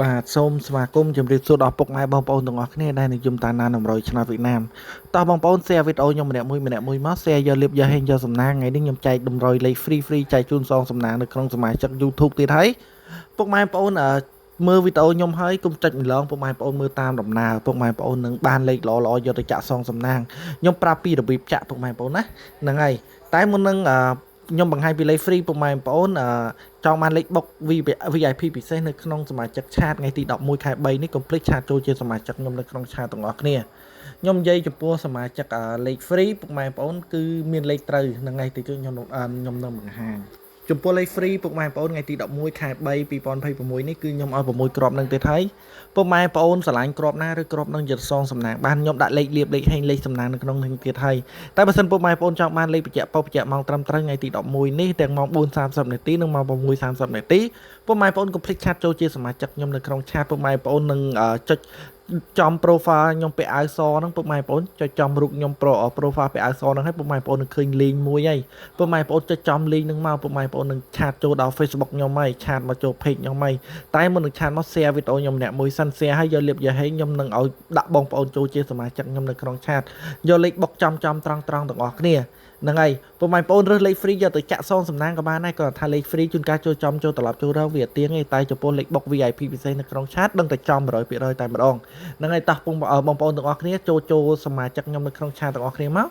បាទសូមស្វាគមន៍ជំរាបសួរដល់ពុកម៉ែបងប្អូនទាំងអស់គ្នាដែលនិយមតាមដាន100ឆ្នាំវៀតណាមតោះបងប្អូន share វីដេអូខ្ញុំម្នាក់មួយមក share យកលៀបយកហេងយកសំណាងថ្ងៃនេះខ្ញុំចែកតម្រុយលេខ free ចែកជូនសងសំណាងនៅក្នុងសមាជិក YouTube ទៀតហើយពុកម៉ែបងប្អូនមើលវីដេអូខ្ញុំហើយកុំចុចម្លងពុកម៉ែបងប្អូនមើលតាមដំណើរពុកម៉ែបងប្អូននឹងបានលេខល្អយកទៅចាក់សងសំណាងខ្ញុំប្រាប់ពីរបៀបចាក់ពុកម៉ែបងប្អូនណាហ្នឹងហើយតែមុននឹងខ្ញុំបង្ហាញពីលេខ free ពុកម៉ែបងប្អូនចង់បានលេខបុក VIP ពិសេសនៅក្នុងសមាជិកឆាតថ្ងៃទី11ខែ3នេះកុំភ្លេចឆាតចូលជាសមាជិកខ្ញុំនៅក្នុងឆាតទាំងអស់គ្នាខ្ញុំនិយាយចំពោះសមាជិកលេខ free ពុកម៉ែបងប្អូនគឺមានលេខត្រូវនឹងថ្ងៃទីខ្ញុំនឹងបង្ហាញចំពោះលេខ free ពុកម៉ែបងប្អូនថ្ងៃទី11ខែ3 2026នេះគឺខ្ញុំឲ្យ6គ្រាប់នឹងទៀតហើយពុកម៉ែបងប្អូនឆ្លាញ់គ្រាប់ណាឬគ្រាប់នឹងយកសងសំណាងបានខ្ញុំដាក់លេខលៀបលេខហេងលេខសំណាងនៅក្នុងនឹងទៀតហើយតែបើសិនពុកម៉ែបងប្អូនចង់បានលេខបញ្ជាក់ម៉ោងត្រឹមត្រូវថ្ងៃទី11នេះទាំងម៉ោង 4:30 នាទីនិងម៉ោង 6:30 នាទីពុកម៉ែបងប្អូនកុំភ្លេចឆាតចូលជាសមាជិកខ្ញុំនៅក្នុងឆាតពុកម៉ែបងប្អូននឹងចុចចំ profile ខ្ញុំពាក់អាវសហ្នឹងពុកម៉ែបងប្អូនចុចចំរូបខ្ញុំ profile ពាក់អាវសហ្នឹងឲ្យពុកម៉ែបងប្អូននឹងឃើញលេងមួយហើយពុកម៉ែបងប្អូនចុចចំលេងហ្នឹងមកពុកម៉ែបងប្អូននឹងឆាតចូលដល់ Facebook ខ្ញុំហើយឆាតមកចូល page ខ្ញុំហើយតែមុននឹងឆាតមក share វីដេអូខ្ញុំម្នាក់មួយសិន share ឲ្យយកលៀបយកហេងខ្ញុំនឹងឲ្យដាក់បងប្អូនចូលជាសមាជិកខ្ញុំនៅក្នុងឆាតយកលេខបុកចំត្រង់ទាំងអស់គ្នាហ្នឹងហើយពុកម៉ែបងប្អូនរើសលេខ free យកទៅចាក់សងសំណាងក៏បានដែរគាត់ថាលេខ free ជួនកាលចូលចំចូលត្រឡប់ចូលរកវាទៀងឯងតែចំពោះលេខបុក VIP ពិសេសនៅក្នុងឆាតដឹងតែចំ 100% តែម្ដងហ្នឹងហើយតោះបងប្អូនទាំងអស់គ្នាចូលសមាជិកខ្ញុំនៅក្នុងឆាតទាំងអស់គ្នាមក